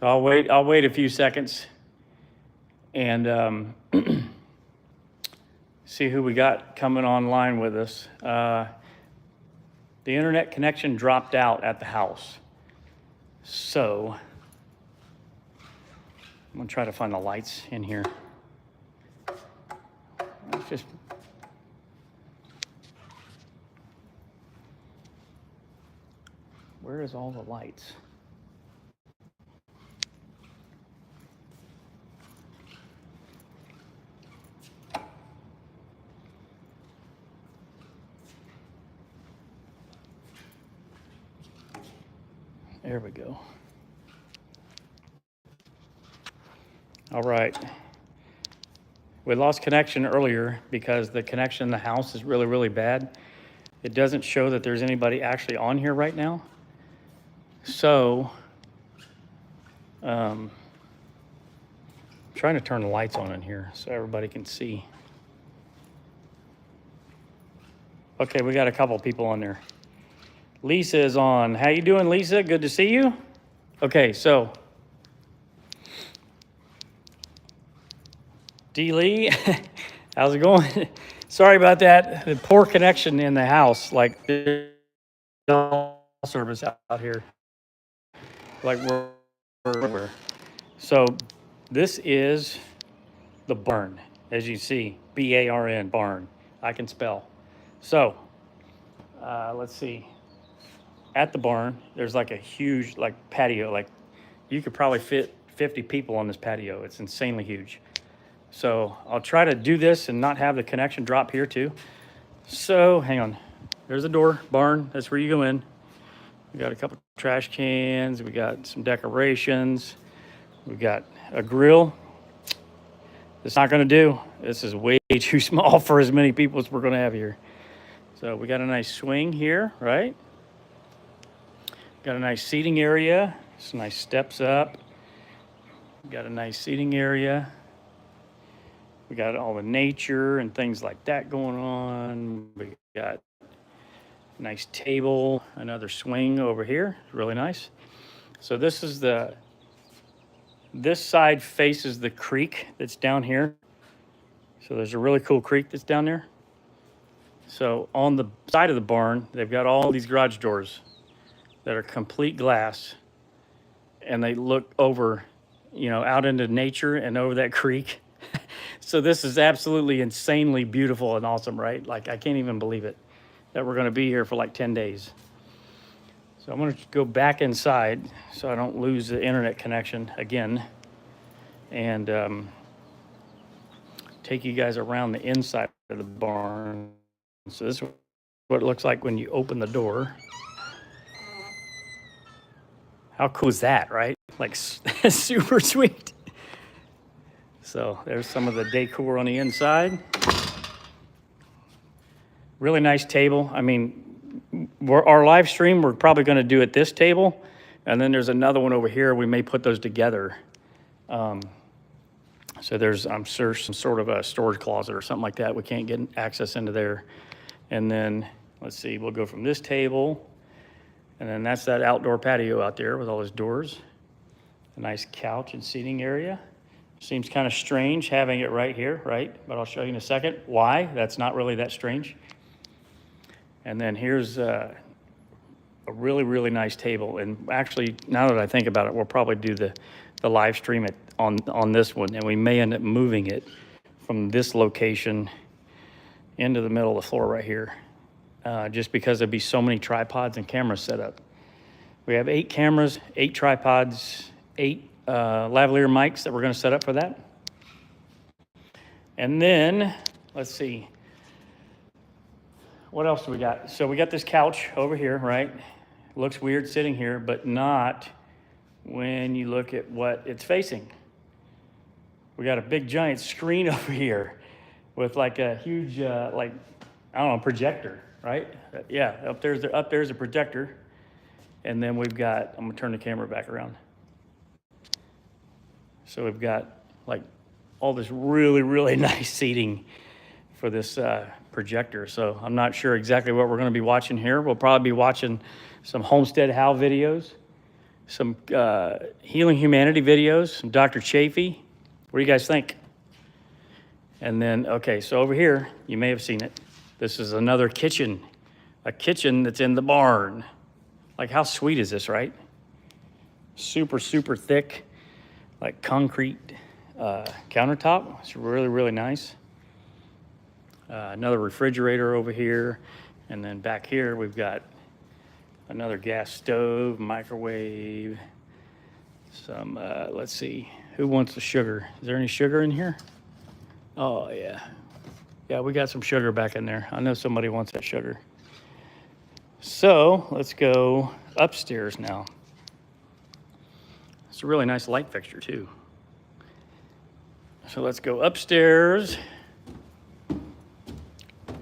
So I'll wait a few seconds and see who we got coming online with us. The internet connection dropped out at the house. So I'm gonna try to find the lights in here. Let's just where is all the lights? There we go. All right. We lost connection earlier because the connection in the house is really, really bad. It doesn't show that there's anybody actually on here right now. So, trying to turn the lights on in here so everybody can see. Okay, we got a couple people on there. Lisa is on. How you doing, Lisa? Good to see you. Okay, so D. Lee, how's it going? Sorry about that. The poor connection in the house, like the service out here. Like we're. So this is the barn, as you see, B-A-R-N, barn. I can spell. So let's see. At the barn, there's like a huge patio. Like you could probably fit 50 people on this patio. It's insanely huge. So I'll try to do this and not have the connection drop here too. So hang on. There's the door, barn. That's where you go in. We got a couple trash cans. We got some decorations. We got a grill. It's not going to do. This is way too small for as many people as we're going to have here. So we got a nice swing here, right? Got a nice seating area. Some nice steps up. Got a nice seating area. We got all the nature and things like that going on. We got a nice table, another swing over here. Really nice. So this is this side faces the creek that's down here. So there's a really cool creek that's down there. So on the side of the barn, they've got all these garage doors that are complete glass, and they look over, out into nature and over that creek. So this is absolutely insanely beautiful and awesome, right? Like I can't even believe it that we're going to be here for like 10 days. So I'm going to go back inside so I don't lose the internet connection again, and take you guys around the inside of the barn. So this is what it looks like when you open the door. How cool is that, right? Like super sweet. So there's some of the decor on the inside. Really nice table. I mean, our live stream, we're probably going to do at this table. And then there's another one over here. We may put those together. So there's, I'm sure, some sort of a storage closet or something like that. We can't get access into there. And then, let's see, we'll go from this table. And then that's that outdoor patio out there with all those doors. A nice couch and seating area. Seems kind of strange having it right here, right? But I'll show you in a second why. That's not really that strange. And then here's a really, really nice table. And actually, now that I think about it, we'll probably do the live stream on this one. And we may end up moving it from this location into the middle of the floor right here. Just because there'd be so many tripods and cameras set up. We have 8 cameras, 8 tripods, 8 lavalier mics that we're going to set up for that. And then, let's see, what else do we got? So we got this couch over here, right? Looks weird sitting here, but not when you look at what it's facing. We got a big giant screen over here with like a huge, projector. Right? Yeah, up there's a projector. And then we've got, I'm gonna turn the camera back around. So we've got like all this really, really nice seating for this projector. So I'm not sure exactly what we're gonna be watching here. We'll probably be watching some Homestead How videos. some Healing Humanity videos, some Dr. Chafee. What do you guys think? And then, okay, so over here, you may have seen it. This is another kitchen, a kitchen that's in the barn. Like, how sweet is this, right? Super, super thick, like concrete countertop. It's really, really nice. Another refrigerator over here. And then back here, we've got another gas stove, microwave, some, let's see, who wants the sugar? Is there any sugar in here? Oh, yeah. Yeah, we got some sugar back in there. I know somebody wants that sugar. So let's go upstairs now. It's a really nice light fixture too. So let's go upstairs.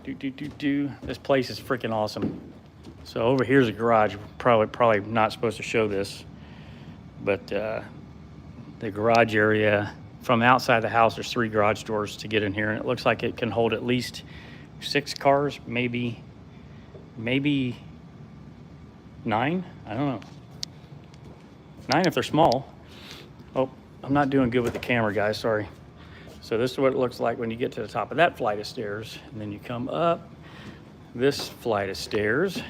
This place is freaking awesome. So over here's a garage. Probably not supposed to show this, but the garage area from outside the house, there's 3 garage doors to get in here, and it looks like it can hold at least 6 cars, maybe 9. I don't know. 9 if they're small. Oh, I'm not doing good with the camera, guys. Sorry. So this is what it looks like when you get to the top of that flight of stairs, and then you come up this flight of stairs.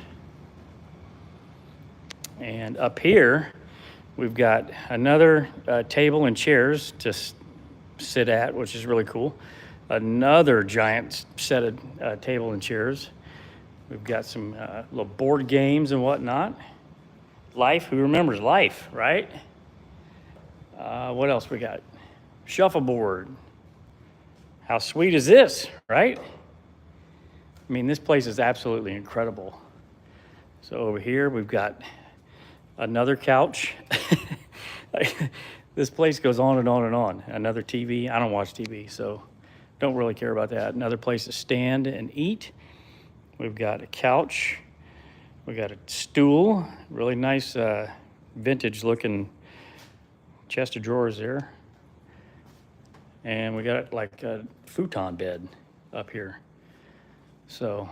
And up here, we've got another table and chairs to sit at, which is really cool. Another giant set of table and chairs. We've got some little board games and whatnot. Life, who remembers Life, right? What else we got? Shuffleboard. How sweet is this, right? I mean, this place is absolutely incredible. So over here, we've got another couch. This place goes on and on and on. Another TV. I don't watch TV, so don't really care about that. Another place to stand and eat. We've got a couch. We got a stool. Really nice vintage looking chest of drawers there. And we got like a futon bed up here. So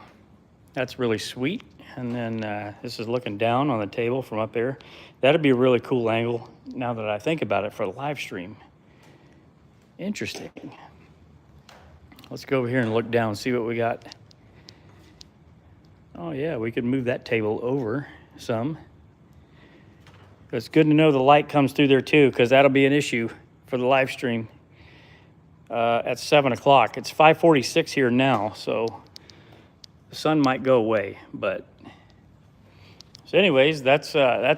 that's really sweet. And then this is looking down on the table from up there. That'd be a really cool angle now that I think about it for the live stream. Interesting. Let's go over here and look down and see what we got. Oh yeah, we could move that table over some. It's good to know the light comes through there too, because that'll be an issue for the live stream at 7 o'clock. It's 5:46 here now, so the sun might go away, but so anyways, that's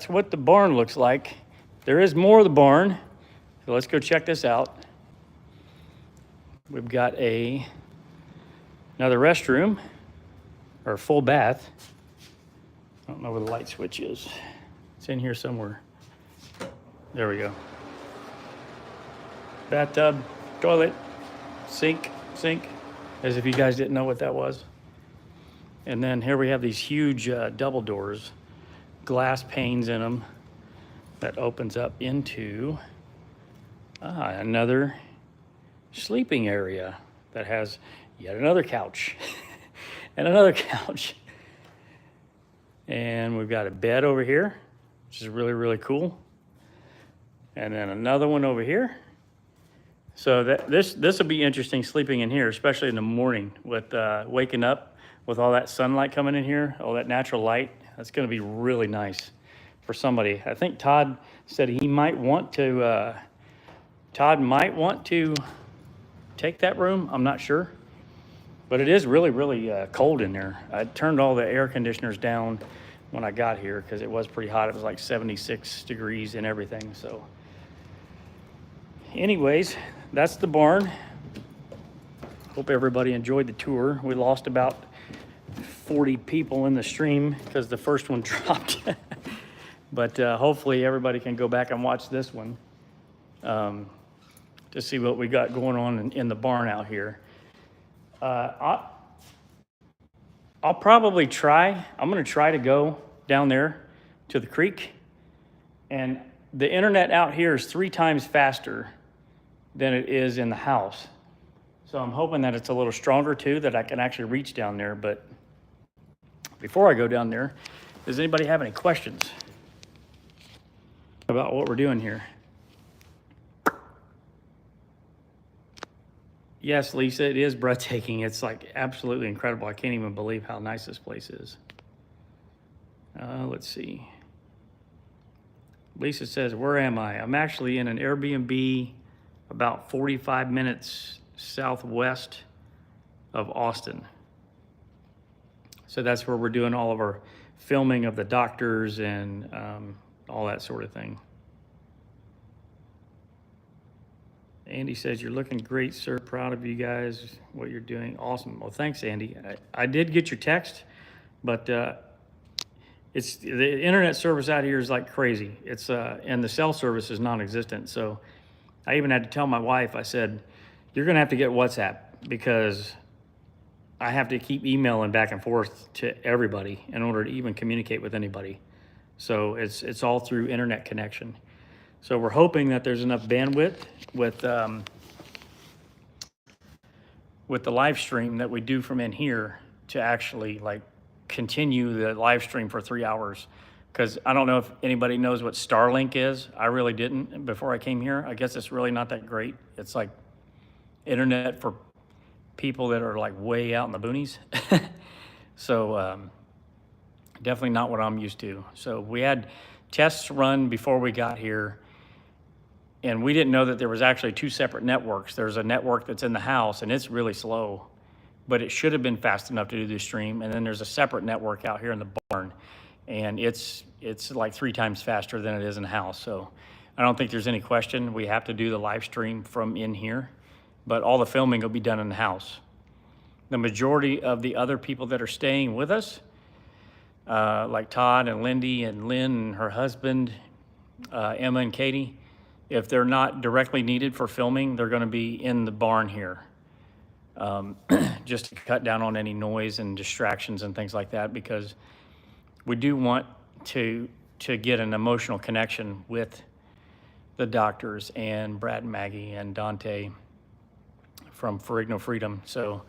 what the barn looks like. There is more of the barn, so let's go check this out. We've got another restroom, or a full bath. I don't know where the light switch is. It's in here somewhere. There we go. Bathtub, toilet, sink, as if you guys didn't know what that was. And then here we have these huge double doors, glass panes in them that opens up into another sleeping area that has yet another couch and another couch. And we've got a bed over here, which is really, really cool. And then another one over here. So this will be interesting sleeping in here, especially in the morning with waking up with all that sunlight coming in here, all that natural light. That's going to be really nice for somebody. I think Todd said he might want to, take that room. I'm not sure. But it is really, really cold in there. I turned all the air conditioners down when I got here because it was pretty hot. It was like 76 degrees and everything. So anyways, that's the barn. Hope everybody enjoyed the tour. We lost about 40 people in the stream because the first one dropped. But hopefully everybody can go back and watch this one to see what we got going on in the barn out here. I'll probably try. I'm going to try to go down there to the creek. And the internet out here is 3 times faster than it is in the house. So I'm hoping that it's a little stronger too, that I can actually reach down there. But before I go down there, does anybody have any questions? about what we're doing here. Yes, Lisa, it is breathtaking. It's like absolutely incredible. I can't even believe how nice this place is. Let's see. Lisa says, where am I? I'm actually in an Airbnb about 45 minutes southwest of Austin. So that's where we're doing all of our filming of the doctors and all that sort of thing. Andy says, you're looking great, sir. Proud of you guys, what you're doing. Awesome. Well, thanks, Andy. I did get your text, but it's the internet service out here is like crazy. It's and the cell service is non-existent. So I even had to tell my wife, I said, you're going to have to get WhatsApp because I have to keep emailing back and forth to everybody in order to even communicate with anybody. So it's all through internet connection. So we're hoping that there's enough bandwidth with the live stream that we do from in here to actually like continue the live stream for 3 hours. Because I don't know if anybody knows what Starlink is. I really didn't before I came here. I guess it's really not that great. It's like internet for people that are like way out in the boonies. So definitely not what I'm used to. So we had tests run before we got here. And we didn't know that there was actually 2 separate networks. There's a network that's in the house and it's really slow, but it should have been fast enough to do the stream. And then there's a separate network out here in the barn and it's like 3 times faster than it is in the house. So I don't think there's any question. We have to do the live stream from in here, but all the filming will be done in the house. The majority of the other people that are staying with us, like Todd and Lindy and Lynn and her husband, Emma and Katie, if they're not directly needed for filming, they're going to be in the barn here, just to cut down on any noise and distractions and things like that, because we do want to get an emotional connection with the doctors and Brad and Maggie and Dante from Ferrigno Freedom. So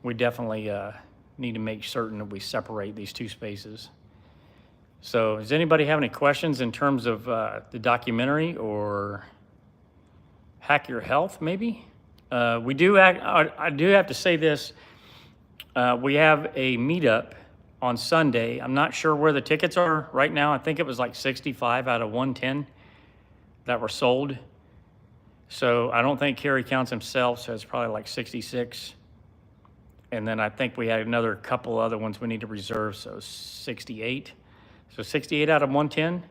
we definitely need to make certain that we separate these 2 spaces. So does anybody have any questions in terms of the documentary or Hack Your Health, maybe? I do have to say this. We have a meetup on Sunday. I'm not sure where the tickets are right now. I think it was like 65 out of 110 that were sold. So I don't think Kerry counts himself, so it's probably like 66. And then I think we had another couple other ones we need to reserve, so 68. So 68 out of 110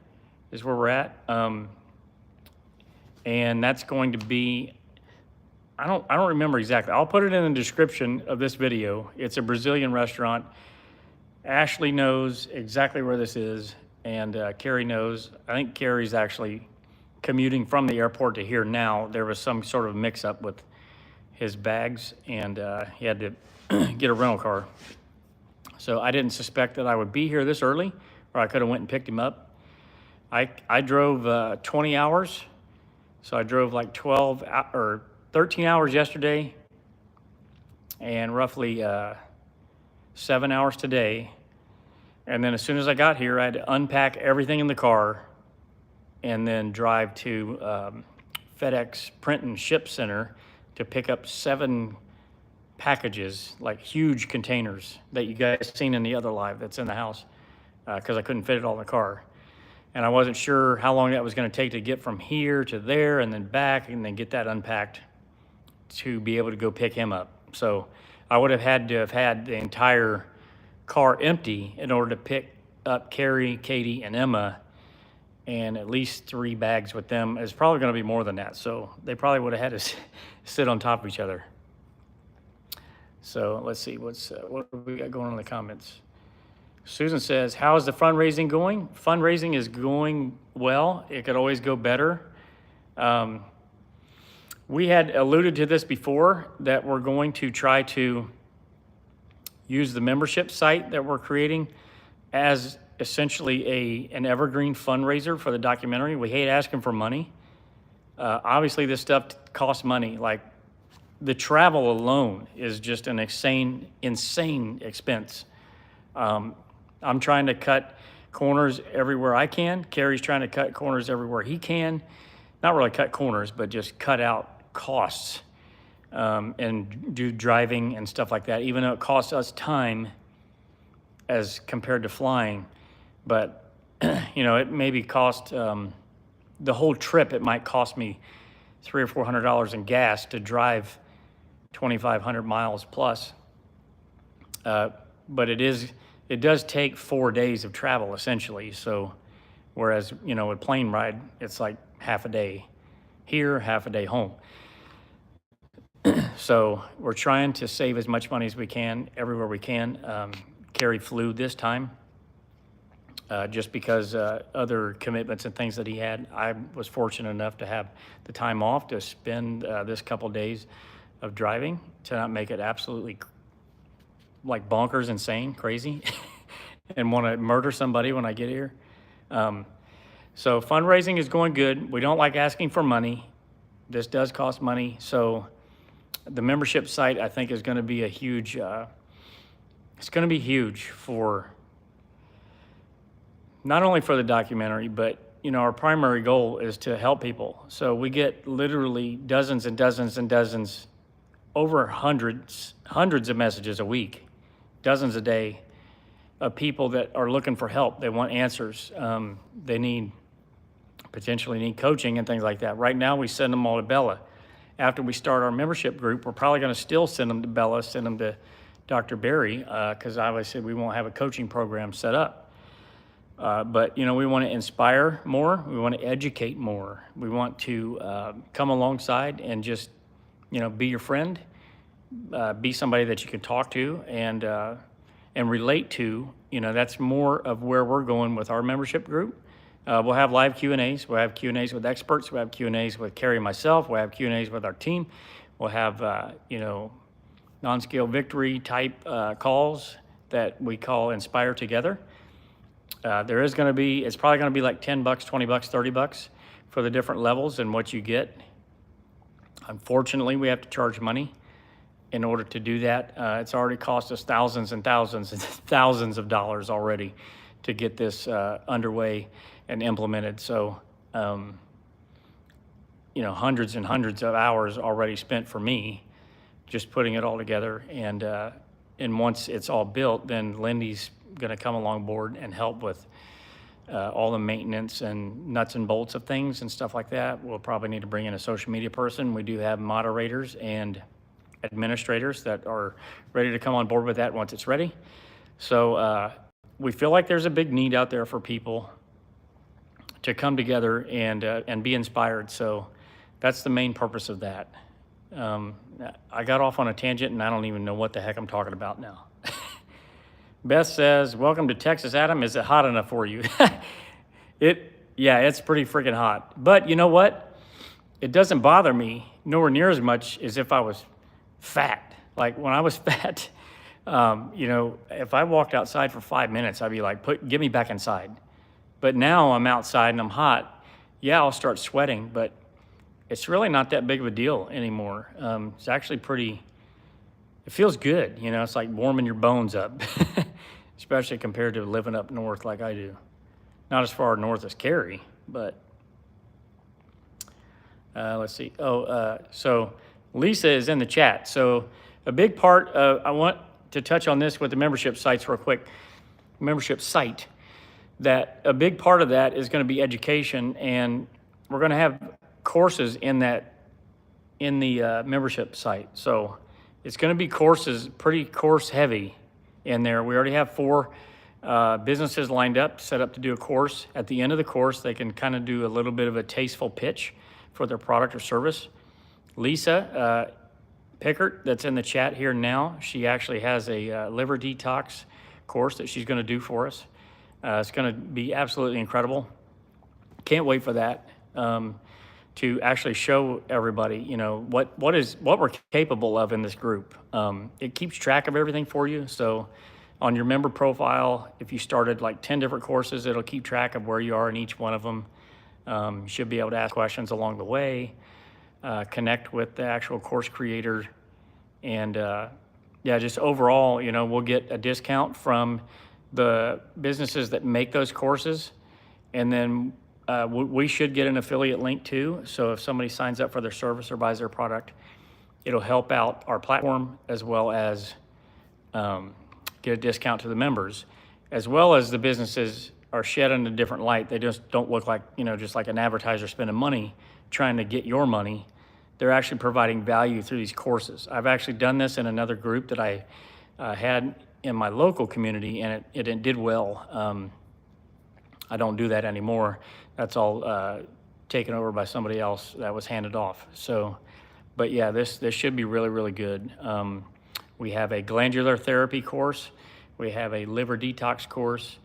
is where we're at. And that's going to be, I don't remember exactly. I'll put it in the description of this video. It's a Brazilian restaurant. Ashley knows exactly where this is, and Carrie knows. I think Carrie's actually commuting from the airport to here now. There was some sort of mix-up with his bags, and he had to get a rental car. So I didn't suspect that I would be here this early, or I could have went and picked him up. I drove 20 hours, so I drove like 12 or 13 hours yesterday, and roughly 7 hours today. And then as soon as I got here, I had to unpack everything in the car and then drive to FedEx Print and Ship Center to pick up 7 packages, like huge containers that you guys seen in the other live that's in the house, because I couldn't fit it all in the car. And I wasn't sure how long that was going to take to get from here to there and then back and then get that unpacked to be able to go pick him up. So I would have had to have had the entire car empty in order to pick up Carrie, Katie, and Emma, and at least 3 bags with them. It's probably going to be more than that. So they probably would have had to sit on top of each other. So let's see, what we got going on in the comments. Susan says, how is the fundraising going? Fundraising is going well. It could always go better. We had alluded to this before, that we're going to try to use the membership site that we're creating as essentially an evergreen fundraiser for the documentary. We hate asking for money. Obviously, this stuff costs money. Like, the travel alone is just an insane expense. I'm trying to cut corners everywhere I can. Carrie's trying to cut corners everywhere he can. Not really cut corners, but just cut out costs and do driving and stuff like that, even though it costs us time as compared to flying. But, you know, it maybe cost the whole trip, it might cost me $300 or $400 in gas to drive 2,500 miles plus. But it does take 4 days of travel essentially. So, whereas, you know, a plane ride, it's like half a day here, half a day home. So we're trying to save as much money as we can everywhere we can. Carrie flew this time just because other commitments and things that he had. I was fortunate enough to have the time off to spend this couple days of driving to not make it absolutely like bonkers, insane, crazy, and want to murder somebody when I get here. So fundraising is going good. We don't like asking for money. This does cost money. So the membership site, I think, is going to be a huge, it's going to be huge for, not only for the documentary, but, you know, our primary goal is to help people. So we get literally dozens and dozens and dozens, over hundreds of messages a week, dozens a day, of people that are looking for help. They want answers. They potentially need coaching and things like that. Right now, we send them all to Bella. After we start our membership group, we're probably going to still send them to Bella, send them to Dr. Barry, because obviously we won't have a coaching program set up. But, you know, we want to inspire more. We want to educate more. We want to come alongside and just, you know, be your friend, be somebody that you can talk to and relate to. You know, that's more of where we're going with our membership group. We'll have live Q&As. We'll have Q&As with experts. We'll have Q&As with Carrie and myself. We'll have Q&As with our team. We'll have, you know, non-scale victory type calls that we call Inspire Together. There is going to be, it's probably going to be like $10, $20, $30 for the different levels and what you get. Unfortunately, we have to charge money in order to do that. It's already cost us thousands and thousands and thousands of dollars already to get this underway and implemented. So, you know, hundreds and hundreds of hours already spent for me just putting it all together. And once it's all built, then Lindy's going to come along board and help with all the maintenance and nuts and bolts of things and stuff like that. We'll probably need to bring in a social media person. We do have moderators and administrators that are ready to come on board with that once it's ready. So we feel like there's a big need out there for people to come together and be inspired. So that's the main purpose of that. I got off on a tangent and I don't even know what the heck I'm talking about now. Beth says, welcome to Texas, Adam. Is it hot enough for you? Yeah, it's pretty freaking hot. But you know what? It doesn't bother me nowhere near as much as if I was fat. Like when I was fat, you know, if I walked outside for 5 minutes, I'd be like, get me back inside. But now I'm outside and I'm hot. Yeah, I'll start sweating, but it's really not that big of a deal anymore. It's actually pretty, it feels good. You know, it's like warming your bones up, especially compared to living up north like I do. Not as far north as Carrie, but let's see. So Lisa is in the chat. So a big part of, I want to touch on this with the membership sites real quick. Membership site, that a big part of that is going to be education, and we're going to have courses in the membership site. So it's going to be courses, pretty course heavy in there. We already have 4 businesses lined up, set up to do a course. At the end of the course, they can kind of do a little bit of a tasteful pitch for their product or service. Lisa Pickert, that's in the chat here now, she actually has a liver detox course that she's going to do for us. It's going to be absolutely incredible. Can't wait for that. To actually show everybody, you know, what we're capable of in this group. It keeps track of everything for you. So on your member profile, if you started like 10 different courses, it'll keep track of where you are in each one of them. You should be able to ask questions along the way, connect with the actual course creator. And yeah, just overall, you know, we'll get a discount from the businesses that make those courses, and then we should get an affiliate link too. So if somebody signs up for their service or buys their product, it'll help out our platform, as well as get a discount to the members, as well as the businesses are shed in a different light. They just don't look like, just like an advertiser spending money trying to get your money. They're actually providing value through these courses. I've actually done this in another group that I had in my local community, and it did well. I don't do that anymore. That's all taken over by somebody else that was handed off. So, but yeah, this should be really, really good. We have a glandular therapy course. We have a liver detox course.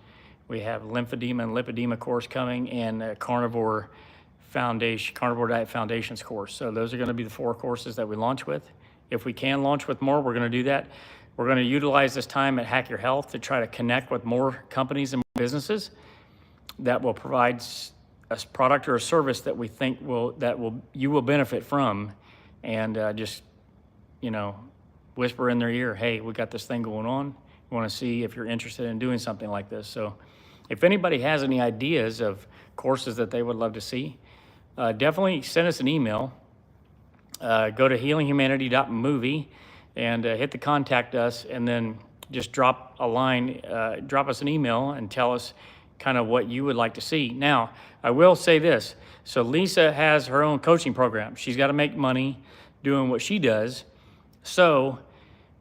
We have lymphedema and lipedema course coming, and a Carnivore Diet Foundations course. So those are going to be the 4 courses that we launch with. If we can launch with more, we're going to do that. We're going to utilize this time at Hack Your Health to try to connect with more companies and businesses that will provide a product or a service that we think you will benefit from, and just whisper in their ear, hey, we got this thing going on. We want to see if you're interested in doing something like this. So if anybody has any ideas of courses that they would love to see, definitely send us an email. Go to healinghumanity.movie and hit the contact us, and then just drop us an email and tell us kind of what you would like to see. Now, I will say this. So Lisa has her own coaching program. She's got to make money doing what she does. So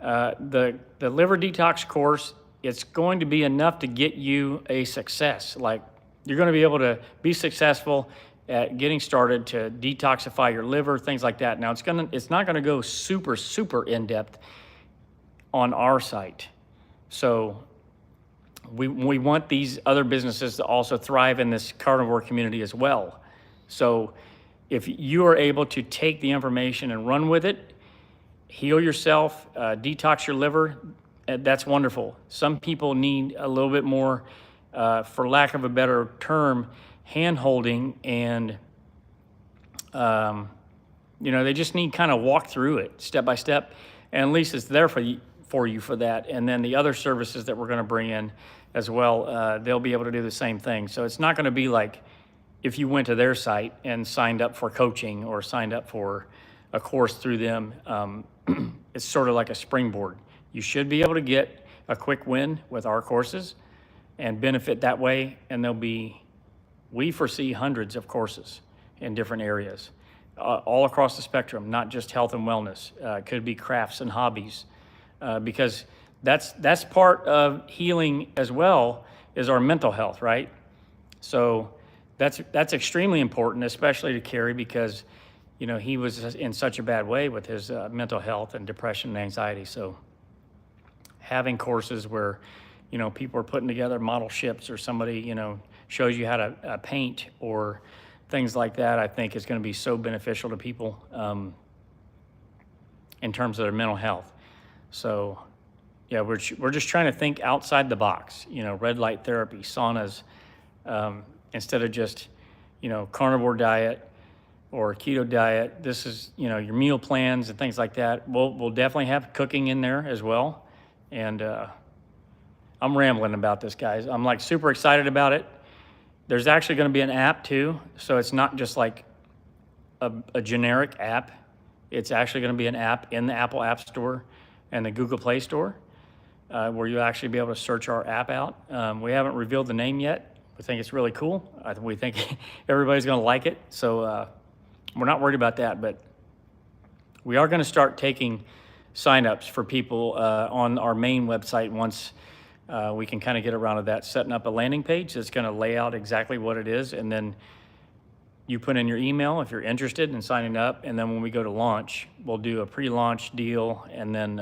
the liver detox course, it's going to be enough to get you a success. Like, you're going to be able to be successful at getting started to detoxify your liver, things like that. Now, it's not going to go super, super in-depth on our site. So we want these other businesses to also thrive in this carnivore community as well. So if you are able to take the information and run with it, heal yourself, detox your liver, that's wonderful. Some people need a little bit more, for lack of a better term, hand-holding, and they just need kind of walk through it step by step, and at least it's there for you for that. And then the other services that we're going to bring in as well, they'll be able to do the same thing. So it's not going to be like if you went to their site and signed up for coaching or signed up for a course through them. It's sort of like a springboard. You should be able to get a quick win with our courses and benefit that way. And we foresee hundreds of courses in different areas, all across the spectrum, not just health and wellness. It could be crafts and hobbies, because that's part of healing as well, is our mental health, right? So that's extremely important, especially to Carrie, because he was in such a bad way with his mental health and depression and anxiety. So having courses where, people are putting together model ships, or somebody, shows you how to paint or things like that, I think is going to be so beneficial to people in terms of their mental health. So yeah, we're just trying to think outside the box, red light therapy, saunas, instead of just, carnivore diet or keto diet. This is, your meal plans and things like that. We'll definitely have cooking in there as well. And I'm rambling about this, guys. I'm like super excited about it. There's actually going to be an app too. So it's not just like a generic app. It's actually going to be an app in the Apple App Store and the Google Play Store, where you'll actually be able to search our app out. We haven't revealed the name yet. We think it's really cool. We think everybody's going to like it. So we're not worried about that, but we are going to start taking signups for people on our main website once we can kind of get around to that, setting up a landing page that's going to lay out exactly what it is, and then you put in your email if you're interested in signing up, and then when we go to launch, we'll do a pre-launch deal, and then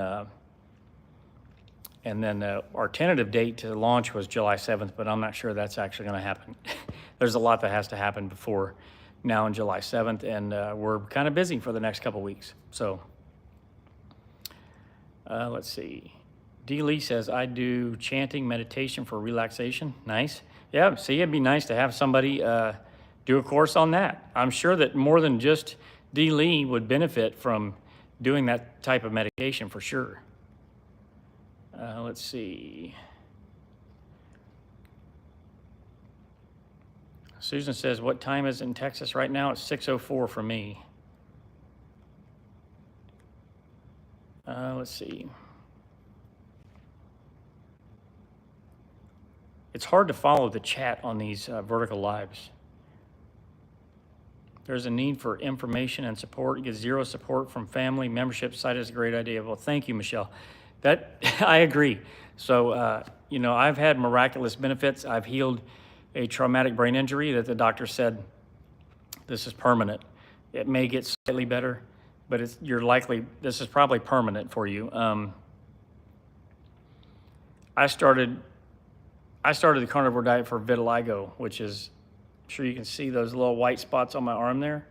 our tentative date to launch was July 7th, but I'm not sure that's actually going to happen. There's a lot that has to happen before now and July 7th, and we're kind of busy for the next couple weeks. So let's see. D. Lee says, I do chanting meditation for relaxation. Nice. Yeah, see, it'd be nice to have somebody do a course on that. I'm sure that more than just D. Lee would benefit from doing that type of meditation for sure. Let's see. Susan says, what time is it in Texas right now? It's 6:04 for me. Let's see. It's hard to follow the chat on these vertical lives. There's a need for information and support. You get zero support from family. Membership site is a great idea. Well, thank you, Michelle. That I agree. So, you know, I've had miraculous benefits. I've healed a traumatic brain injury that the doctor said this is permanent. It may get slightly better, but this is probably permanent for you. I started the carnivore diet for vitiligo, which is, I'm sure you can see those little white spots on my arm there.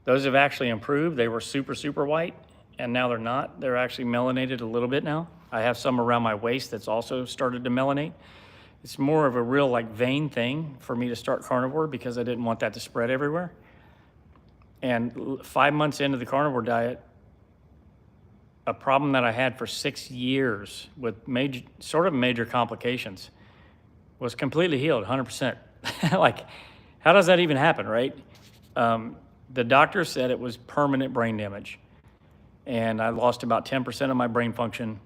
Those have actually improved. They were super, super white, and now they're not. They're actually melanated a little bit now. I have some around my waist that's also started to melanate. It's more of a real like vein thing for me to start carnivore because I didn't want that to spread everywhere. And 5 months into the carnivore diet, a problem that I had for 6 years with major complications was completely healed, 100%. Like, how does that even happen, right? The doctor said it was permanent brain damage. And I lost about 10% of my brain function.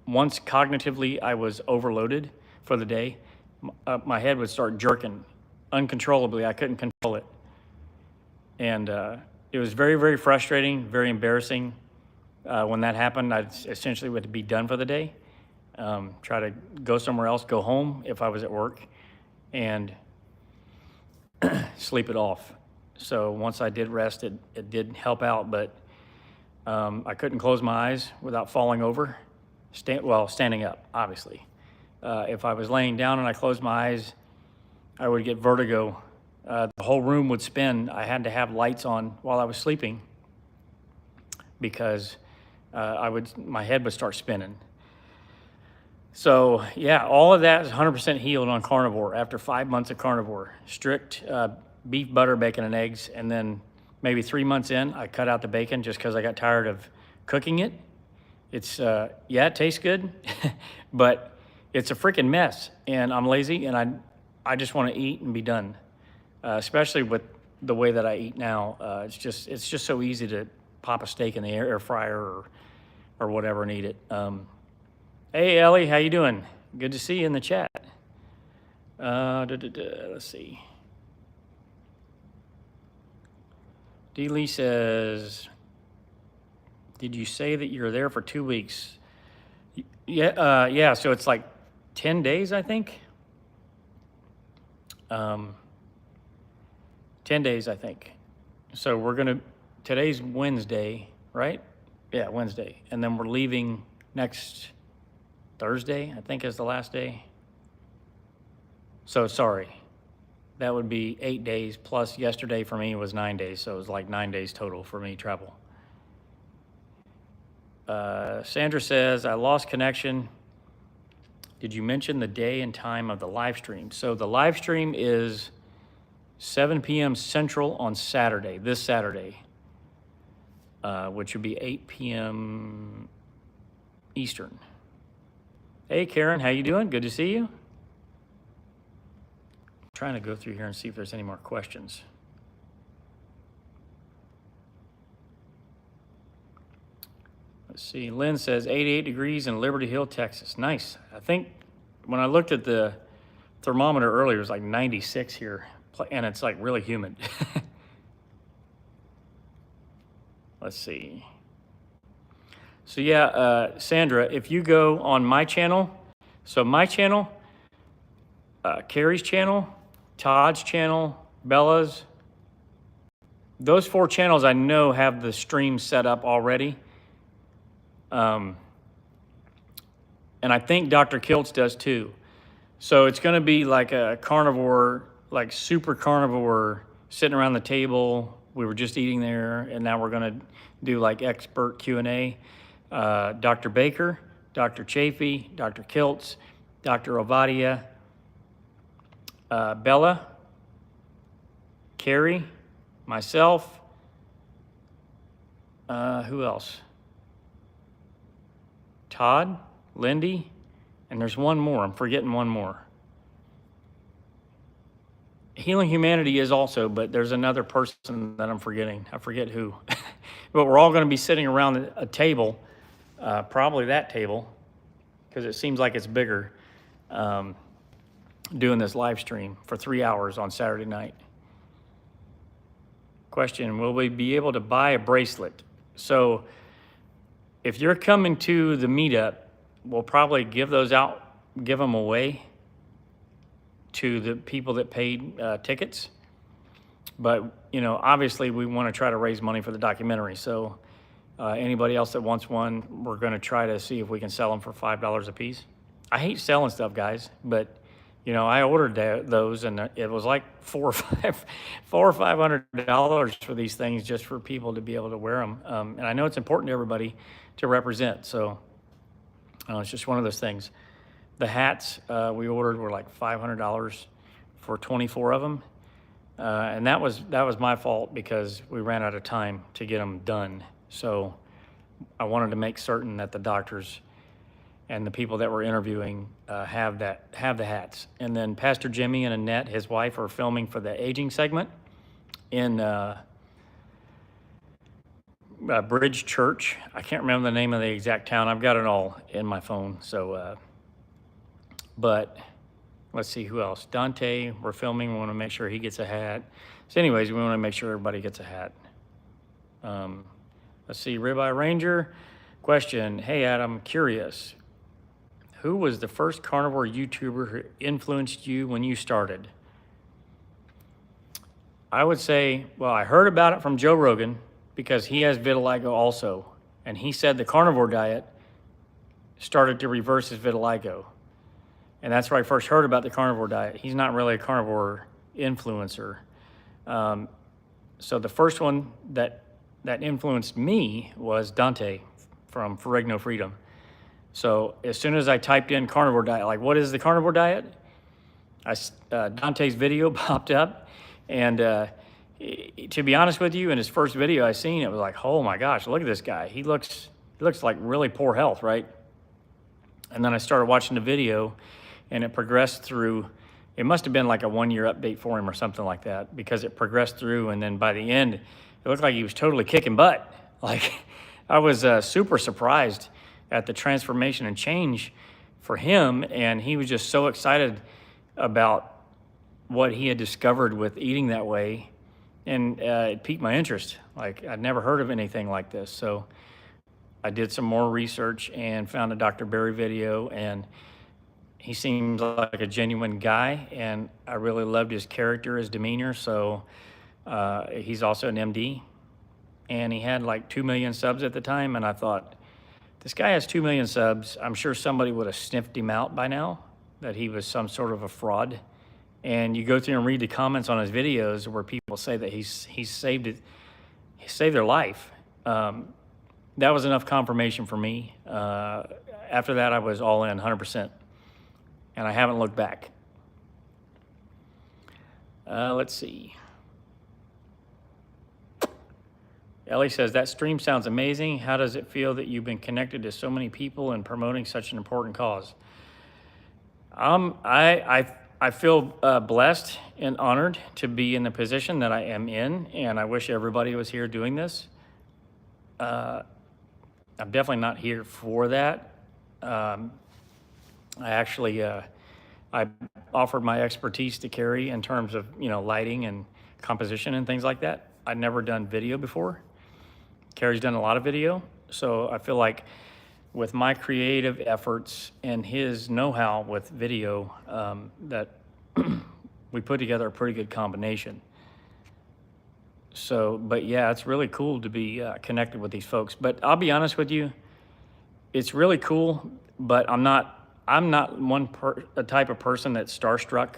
Once cognitively I was overloaded for the day, my head would start jerking uncontrollably. I couldn't control it. And it was very, very frustrating, very embarrassing. When that happened, I essentially would be done for the day. Try to go somewhere else, go home if I was at work, and sleep it off. So once I did rest, it did help out, but I couldn't close my eyes without falling over. Standing up, obviously. If I was laying down and I closed my eyes, I would get vertigo. The whole room would spin. I had to have lights on while I was sleeping because my head would start spinning. So yeah, all of that is 100% healed on carnivore after 5 months of carnivore. Strict beef, butter, bacon, and eggs. And then maybe 3 months in, I cut out the bacon just because I got tired of cooking it. It's, yeah, it tastes good, but it's a freaking mess. And I'm lazy and I just want to eat and be done. Especially with the way that I eat now. It's just so easy to pop a steak in the air fryer or whatever and eat it. Hey, Ellie, how you doing? Good to see you in the chat. Let's see. D. Lee says, did you say that you're there for 2 weeks? Yeah, so it's like 10 days, I think. 10 days, I think. So today's Wednesday, right? Yeah, Wednesday. And then we're leaving next Thursday, I think is the last day. So sorry, that would be 8 days plus yesterday for me was 9 days. So it was like 9 days total for me travel. Sandra says, I lost connection. Did you mention the day and time of the live stream? So the live stream is 7 p.m. Central on Saturday, this Saturday, which would be 8 p.m. Eastern. Hey, Karen, how you doing? Good to see you. I'm trying to go through here and see if there's any more questions. Let's see, Lynn says 88 degrees in Liberty Hill, Texas. Nice. I think when I looked at the thermometer earlier, it was like 96 here, and it's like really humid. Let's see. So yeah, Sandra, if you go on my channel, so my channel, Carrie's channel, Todd's channel, Bella's, those 4 channels I know have the stream set up already. And I think Dr. Kiltz does too. So it's gonna be like a carnivore, like super carnivore, sitting around the table. We were just eating there, and now we're gonna do like expert Q&A. Dr. Baker, Dr. Chafee, Dr. Kiltz, Dr. Ovadia, Bella, Carrie, myself, who else? Todd, Lindy, and there's one more. I'm forgetting one more. Healing Humanity is also, but there's another person that I'm forgetting. I forget who. But we're all going to be sitting around a table, probably that table, because it seems like it's bigger, doing this live stream for 3 hours on Saturday night. Question, will we be able to buy a bracelet? So if you're coming to the meetup, we'll probably give those out, give them away to the people that paid tickets. But, you know, obviously we want to try to raise money for the documentary. So anybody else that wants one, we're going to try to see if we can sell them for $5 a piece. I hate selling stuff, guys, but you know, I ordered those, and it was like $400 or $500 for these things just for people to be able to wear them. And I know it's important to everybody to represent, so it's just one of those things. The hats we ordered were like $500 for 24 of them, and that was my fault because we ran out of time to get them done. So I wanted to make certain that the doctors and the people that we're interviewing have the hats. And then Pastor Jimmy and Annette, his wife, are filming for the aging segment in Bridge Church. I can't remember the name of the exact town. I've got it all in my phone. So, but let's see who else. Dante, we're filming. We want to make sure he gets a hat. So anyways, we want to make sure everybody gets a hat. Let's see, Ribeye Ranger. Question, hey Adam, curious. Who was the first carnivore YouTuber who influenced you when you started? I would say, well, I heard about it from Joe Rogan because he has vitiligo also. And he said the carnivore diet started to reverse his vitiligo. And that's where I first heard about the carnivore diet. He's not really a carnivore influencer. So the first one that influenced me was Dante from Ferrigno Freedom. So as soon as I typed in carnivore diet, like what is the carnivore diet? Dante's video popped up, and to be honest with you, in his first video I seen, it was like, oh my gosh, look at this guy. He looks like really poor health, right? And then I started watching the video, and it progressed through. It must have been like a 1-year update for him or something like that, because it progressed through, and then by the end, it looked like he was totally kicking butt. Like I was super surprised at the transformation and change for him, and he was just so excited about what he had discovered with eating that way, and it piqued my interest. Like I'd never heard of anything like this, so I did some more research and found a Dr. Berry video, and he seems like a genuine guy, and I really loved his character, his demeanor. So he's also an MD, and he had like 2 million subs at the time, and I thought, this guy has 2 million subs. I'm sure somebody would have sniffed him out by now, that he was some sort of a fraud. And you go through and read the comments on his videos where people say that he's saved their life. That was enough confirmation for me. After that, I was all in 100%, and I haven't looked back. Let's see. Ellie says, that stream sounds amazing. How does it feel that you've been connected to so many people and promoting such an important cause? I feel blessed and honored to be in the position that I am in, and I wish everybody was here doing this. I'm definitely not here for that. I actually, I offered my expertise to Carrie in terms of, lighting and composition and things like that. I'd never done video before. Carrie's done a lot of video, so I feel like with my creative efforts and his know-how with video, that we put together a pretty good combination. So, but yeah, it's really cool to be connected with these folks. But I'll be honest with you, it's really cool, but I'm not a type of person that's starstruck.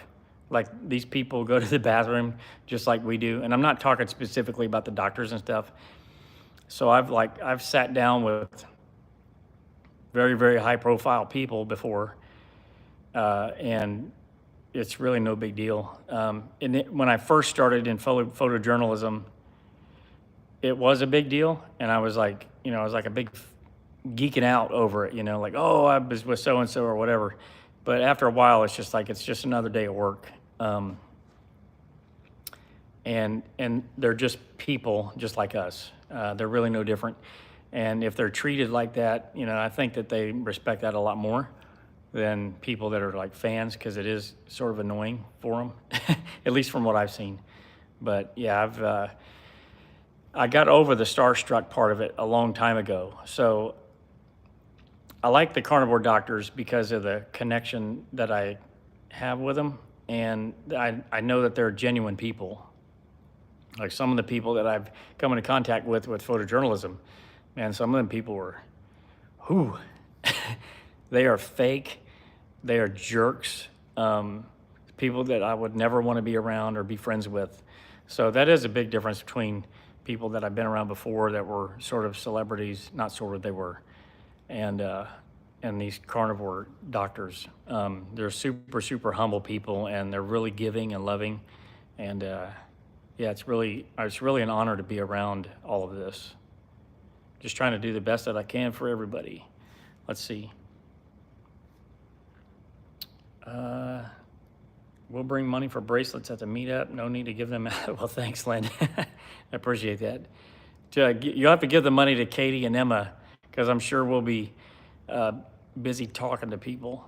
Like these people go to the bathroom just like we do. And I'm not talking specifically about the doctors and stuff. So I've sat down with very, very high profile people before, and it's really no big deal. When I first started in photojournalism, it was a big deal. And I was like, I was like a big geeking out over it, like, oh, I was with so-and-so or whatever. But after a while, it's just another day of work. and they're just people just like us. They're really no different. And if they're treated like that, you know, I think that they respect that a lot more than people that are like fans, because it is sort of annoying for them, at least from what I've seen. But yeah, I got over the starstruck part of it a long time ago. So I like the carnivore doctors because of the connection that I have with them. And I know that they're genuine people. Like some of the people that I've come into contact with photojournalism, man, some of them people were, whew, they are fake. They are jerks. People that I would never want to be around or be friends with. So that is a big difference between people that I've been around before that were sort of celebrities, not sort of, they were, and these carnivore doctors. They're super, super humble people, and they're really giving and loving. And yeah, it's really an honor to be around all of this. Just trying to do the best that I can for everybody. Let's see. We'll bring money for bracelets at the meetup. No need to give them out. Well, thanks, Lynn. I appreciate that. You'll have to give the money to Katie and Emma, because I'm sure we'll be busy talking to people.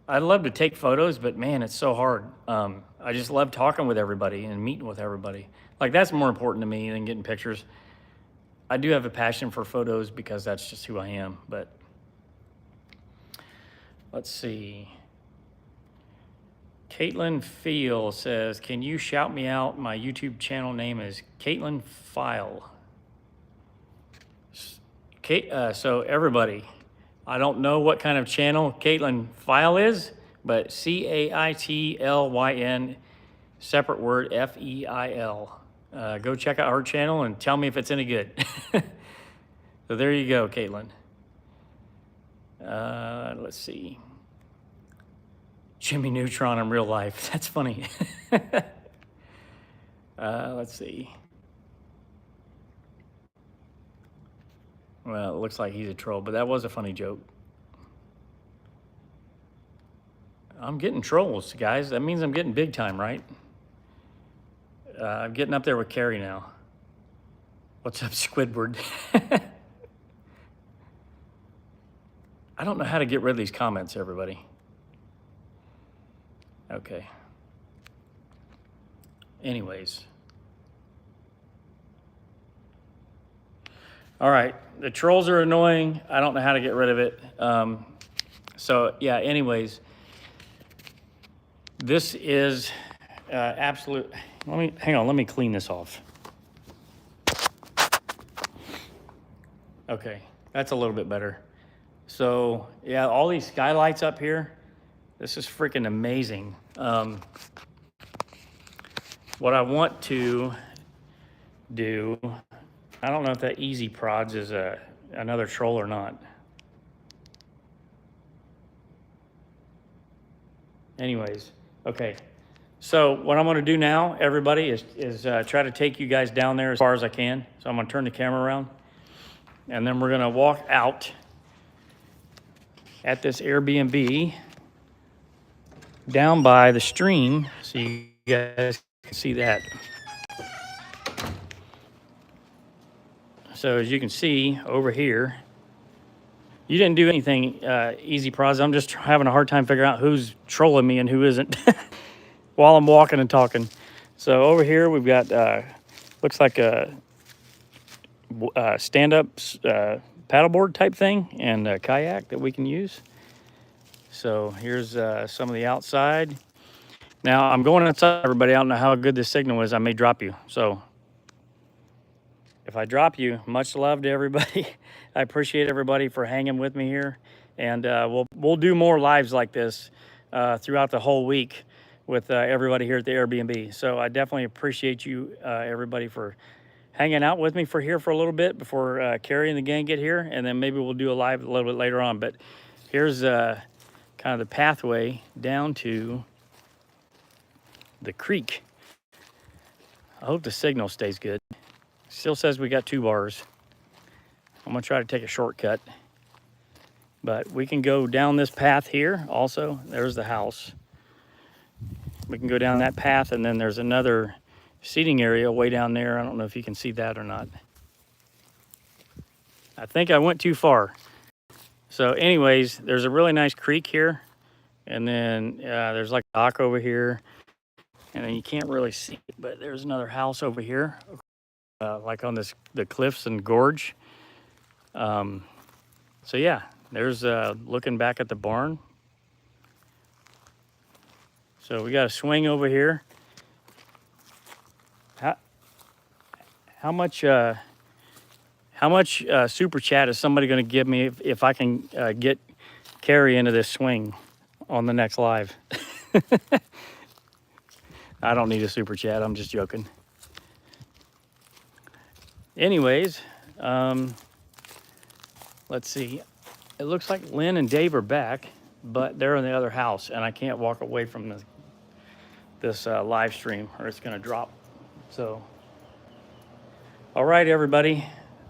I'd love to take photos, but man, it's so hard. I just love talking with everybody and meeting with everybody. Like, that's more important to me than getting pictures. I do have a passion for photos because that's just who I am, but let's see. Caitlin Feel says, can you shout me out? My YouTube channel name is Caitlin File. So everybody, I don't know what kind of channel Caitlin File is, but Caitlyn, separate word, F-E-I-L. Go check out her channel and tell me if it's any good. So there you go, Caitlin. Let's see. Jimmy Neutron in real life. That's funny. Let's see. Well, it looks like he's a troll, but that was a funny joke. I'm getting trolls, guys. That means I'm getting big time, right? I'm getting up there with Carrie now. What's up, Squidward? I don't know how to get rid of these comments, everybody. Okay. Anyways. All right. The trolls are annoying. I don't know how to get rid of it. So, yeah, anyways. This is absolute. Hang on. Let me clean this off. Okay. That's a little bit better. So, yeah, all these skylights up here. This is freaking amazing. What I want to do, I don't know if that Easy Prods is another troll or not. Anyways, okay. So what I'm gonna do now, everybody, is try to take you guys down there as far as I can. So I'm gonna turn the camera around, and then we're gonna walk out at this Airbnb down by the stream, so you guys can see that. So as you can see over here, you didn't do anything, Easy Prods. I'm just having a hard time figuring out who's trolling me and who isn't while I'm walking and talking. So over here we've got, looks like a stand-up paddleboard type thing and a kayak that we can use. So here's some of the outside. Now I'm going outside, everybody. I don't know how good this signal is. I may drop you. So if I drop you, much love to everybody. I appreciate everybody for hanging with me here. And we'll do more lives like this throughout the whole week with everybody here at the Airbnb. So I definitely appreciate you, everybody, for hanging out with me for a little bit before Carrie and the gang get here. And then maybe we'll do a live a little bit later on. But here's kind of the pathway down to the creek. I hope the signal stays good. Still says we got 2 bars. I'm gonna try to take a shortcut, but we can go down this path here also. There's the house. We can go down that path, and then there's another seating area way down there. I don't know if you can see that or not. I think I went too far. So anyways, there's a really nice creek here. And then there's like a dock over here. And then you can't really see it, but there's another house over here, like on the cliffs and gorge. So yeah, there's looking back at the barn. So we got a swing over here. How much super chat is somebody going to give me if I can get Carrie into this swing on the next live? I don't need a super chat. I'm just joking. Anyways, let's see. It looks like Lynn and Dave are back, but they're in the other house, and I can't walk away from this live stream, or it's going to drop. So, all right, everybody.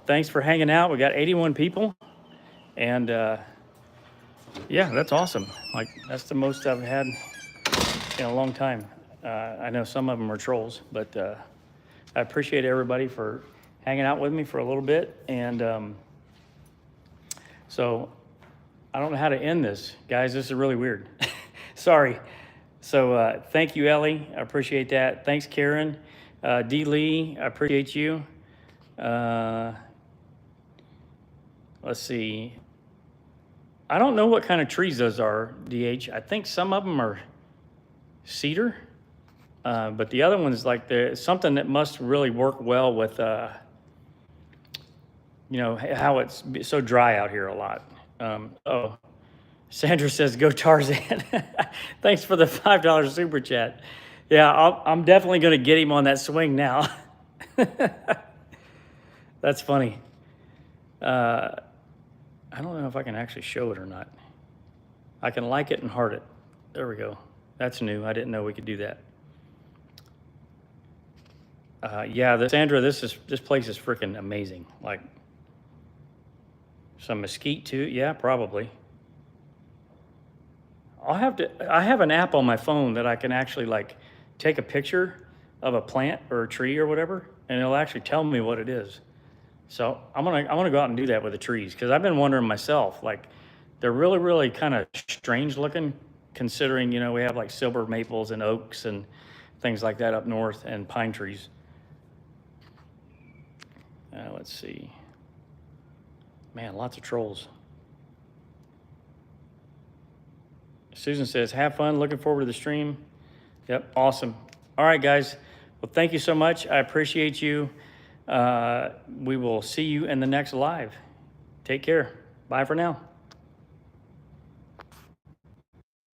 Thanks for hanging out. We got 81 people, and yeah, that's awesome. Like, that's the most I've had in a long time. I know some of them are trolls, but I appreciate everybody for hanging out with me for a little bit. And so I don't know how to end this. Guys, this is really weird. Sorry. So thank you, Ellie. I appreciate that. Thanks, Karen. D. Lee, I appreciate you. Let's see. I don't know what kind of trees those are, DH. I think some of them are cedar, but the other one's like something that must really work well with, you know, how it's so dry out here a lot. Oh, Sandra says, go Tarzan. Thanks for the $5 super chat. Yeah, I'm definitely going to get him on that swing now. That's funny. I don't know if I can actually show it or not. I can like it and heart it. There we go. That's new. I didn't know we could do that. Yeah, Sandra, this place is freaking amazing. Like, some mesquite too. Yeah, probably. I have an app on my phone that I can actually like take a picture of a plant or a tree or whatever, and it'll actually tell me what it is. So I'm gonna go out and do that with the trees, because I've been wondering myself, like, they're really, really kind of strange looking, considering, you know, we have like silver maples and oaks and things like that up north, and pine trees. Let's see. Man, lots of trolls. Susan says, have fun. Looking forward to the stream. Yep, awesome. All right, guys. Well, thank you so much. I appreciate you. We will see you in the next live. Take care. Bye for now.